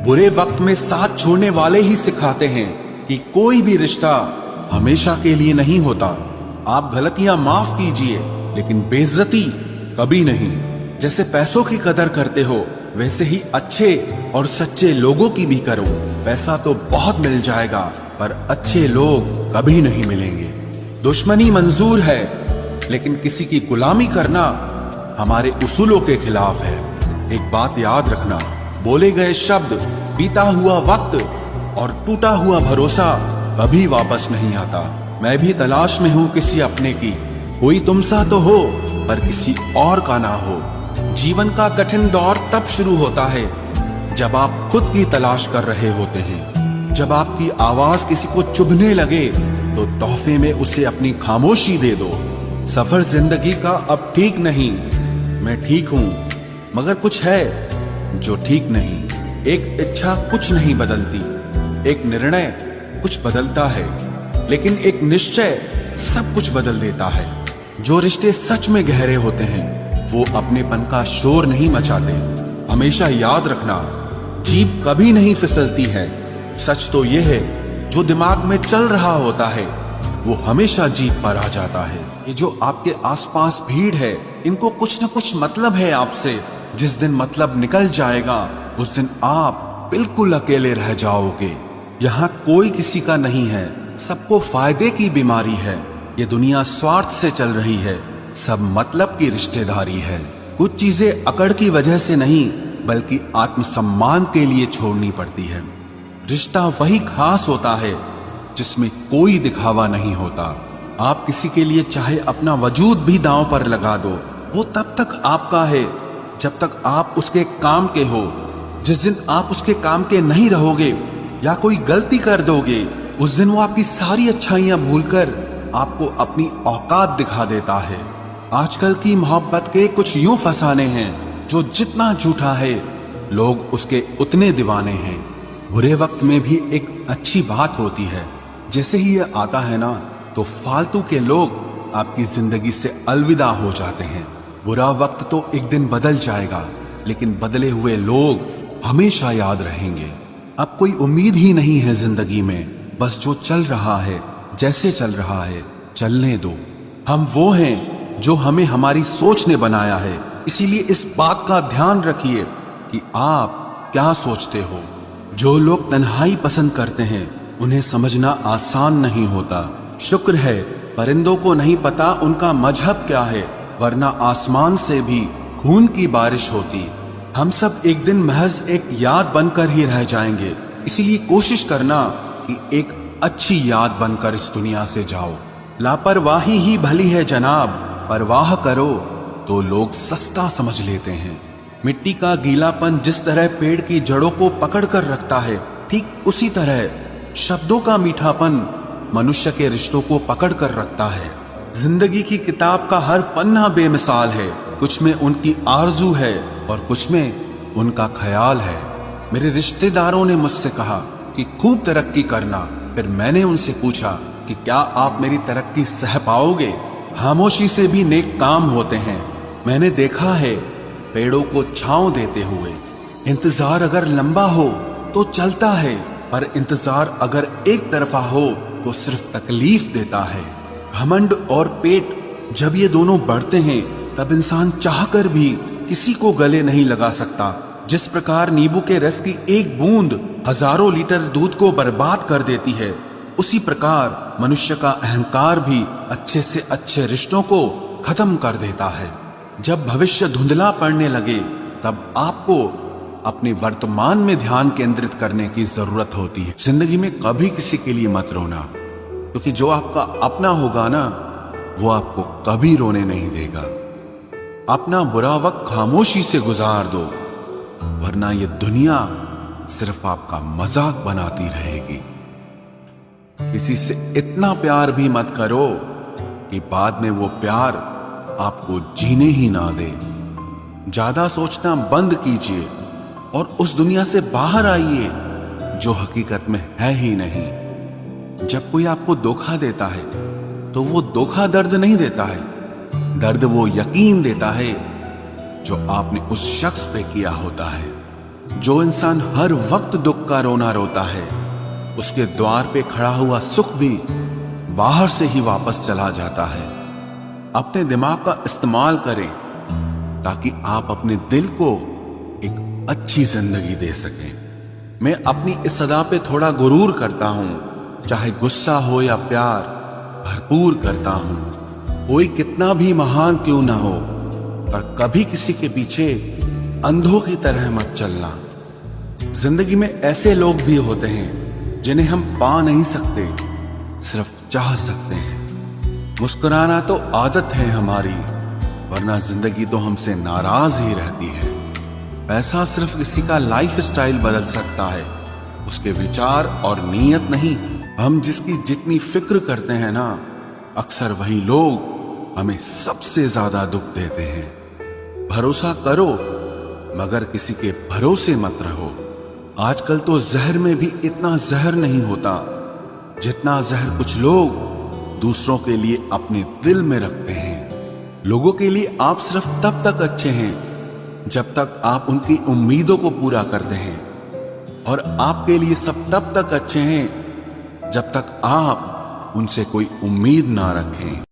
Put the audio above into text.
बुरे वक्त में साथ छोड़ने वाले ही सिखाते हैं कि कोई भी रिश्ता हमेशा के लिए नहीं होता। आप गलतियां माफ कीजिए, लेकिन बेइज्जती कभी नहीं। जैसे पैसों की कदर करते हो, वैसे ही अच्छे और सच्चे लोगों की भी करो। पैसा तो बहुत मिल जाएगा, पर अच्छे लोग कभी नहीं मिलेंगे। दुश्मनी मंजूर है, लेकिन किसी की गुलामी करना हमारे उसूलों के खिलाफ है। एक बात याद रखना, बोले गए शब्द, बीता हुआ वक्त और टूटा हुआ भरोसा कभी वापस नहीं आता। मैं भी तलाश में हूं किसी अपने की, कोई तुमसा तो हो पर किसी और का ना हो। जीवन का कठिन दौर तब शुरू होता है जब आप खुद की तलाश कर रहे होते हैं। जब आपकी आवाज किसी को चुभने लगे तो तोहफे में उसे अपनी खामोशी दे दो। सफर जिंदगी का अब ठीक नहीं, मैं ठीक हूं, मगर कुछ है जो ठीक नहीं। एक इच्छा कुछ नहीं बदलती, एक निर्णय कुछ बदलता है, लेकिन एक निश्चय सब कुछ बदल देता है। जो रिश्ते सच में गहरे होते हैं वो अपनेपन का शोर नहीं मचाते। हमेशा याद रखना, जीप कभी नहीं फिसलती है। सच तो यह है, जो दिमाग में चल रहा होता है वो हमेशा जीप पर आ जाता है। ये जो आपके आसपास भीड़ है, इनको कुछ न कुछ मतलब है आपसे। जिस दिन मतलब निकल जाएगा उस दिन आप बिल्कुल अकेले रह जाओगे। यहाँ कोई किसी का नहीं है, सबको फायदे की बीमारी है। ये दुनिया स्वार्थ से चल रही है, सब मतलब की रिश्तेदारी है। कुछ चीजें अकड़ की वजह से नहीं, बल्कि आत्मसम्मान के लिए छोड़नी पड़ती है। रिश्ता वही खास होता है जिसमें कोई दिखावा नहीं होता। आप किसी के लिए चाहे अपना वजूद भी दांव पर लगा दो, वो तब तक आपका है जब तक आप उसके काम के हो। जिस दिन आप उसके काम के नहीं रहोगे या कोई गलती कर दोगे, उस दिन वो आपकी सारी अच्छाइयां भूलकर आपको अपनी औकात दिखा देता है। आजकल की मोहब्बत के कुछ यूं फसाने हैं, जो जितना झूठा है लोग उसके उतने दीवाने हैं। बुरे वक्त में भी एक अच्छी बात होती है, जैसे ही ये आता है ना, तो फालतू के लोग आपकी जिंदगी से अलविदा हो जाते हैं। बुरा वक्त तो एक दिन बदल जाएगा, लेकिन बदले हुए लोग हमेशा याद रहेंगे। अब कोई उम्मीद ही नहीं है जिंदगी में, बस जो चल रहा है, जैसे चल रहा है, चलने दो। हम वो हैं जो हमें हमारी सोच ने बनाया है, इसीलिए इस बात का ध्यान रखिए कि आप क्या सोचते हो। जो लोग तन्हाई पसंद करते हैं उन्हें समझना आसान नहीं होता। शुक्र है परिंदों को नहीं पता उनका मजहब क्या है, वरना आसमान से भी खून की बारिश होती। हम सब एक दिन महज एक याद बनकर ही रह जाएंगे, इसीलिए कोशिश करना कि एक अच्छी याद बनकर इस दुनिया से जाओ। लापरवाही ही भली है जनाब, परवाह करो तो लोग सस्ता समझ लेते हैं। मिट्टी का गीलापन जिस तरह पेड़ की जड़ों को पकड़ कर रखता है, ठीक उसी तरह शब्दों का मीठापन मनुष्य के रिश्तों को पकड़ कर रखता है। जिंदगी की किताब का हर पन्ना बेमिसाल है, कुछ में उनकी आरजू है और कुछ में उनका ख्याल है। मेरे रिश्तेदारों ने मुझसे कहा कि खूब तरक्की करना, फिर मैंने उनसे पूछा कि क्या आप मेरी तरक्की सह पाओगे? खामोशी से भी नेक काम होते हैं, मैंने देखा है पेड़ों को छांव देते हुए। इंतजार अगर लंबा हो तो चलता है, पर इंतजार अगर एक तरफा हो तो सिर्फ तकलीफ देता है। घमंड और पेट जब ये दोनों बढ़ते हैं, तब इंसान चाहकर भी किसी को गले नहीं लगा सकता। जिस प्रकार नींबू के रस की एक बूंद हजारों लीटर दूध को बर्बाद कर देती है, उसी प्रकार मनुष्य का अहंकार भी अच्छे से अच्छे रिश्तों को खत्म कर देता है। जब भविष्य धुंधला पड़ने लगे, तब आपको अपने वर्तमान में ध्यान केंद्रित करने की जरूरत होती है। जिंदगी में कभी किसी के लिए मत रोना, क्योंकि जो आपका अपना होगा ना, वो आपको कभी रोने नहीं देगा। अपना बुरा वक्त खामोशी से गुजार दो, वरना ये दुनिया सिर्फ आपका मजाक बनाती रहेगी। किसी से इतना प्यार भी मत करो कि बाद में वो प्यार आपको जीने ही ना दे। ज्यादा सोचना बंद कीजिए और उस दुनिया से बाहर आइए जो हकीकत में है ही नहीं। जब कोई आपको धोखा देता है तो वो धोखा दर्द नहीं देता है, दर्द वो यकीन देता है जो आपने उस शख्स पे किया होता है। जो इंसान हर वक्त दुख का रोना रोता है, उसके द्वार पे खड़ा हुआ सुख भी बाहर से ही वापस चला जाता है। अपने दिमाग का इस्तेमाल करें ताकि आप अपने दिल को एक अच्छी जिंदगी दे सकें। मैं अपनी इस सदा पे थोड़ा गुरूर करता हूं, चाहे गुस्सा हो या प्यार भरपूर करता हूं। कोई कितना भी महान क्यों ना हो, पर कभी किसी के पीछे अंधों की तरह मत चलना। जिंदगी में ऐसे लोग भी होते हैं जिन्हें हम पा नहीं सकते, सिर्फ चाह सकते हैं। मुस्कुराना तो आदत है हमारी, वरना जिंदगी तो हमसे नाराज ही रहती है। पैसा सिर्फ किसी का लाइफ स्टाइल बदल सकता है, उसके विचार और नीयत नहीं। हम जिसकी जितनी फिक्र करते हैं ना, अक्सर वही लोग हमें सबसे ज्यादा दुख देते हैं। भरोसा करो मगर किसी के भरोसे मत रहो। आजकल तो जहर में भी इतना जहर नहीं होता जितना जहर कुछ लोग दूसरों के लिए अपने दिल में रखते हैं। लोगों के लिए आप सिर्फ तब तक अच्छे हैं जब तक आप उनकी उम्मीदों को पूरा करते हैं, और आपके लिए सब तब तक अच्छे हैं जब तक आप उनसे कोई उम्मीद ना रखें।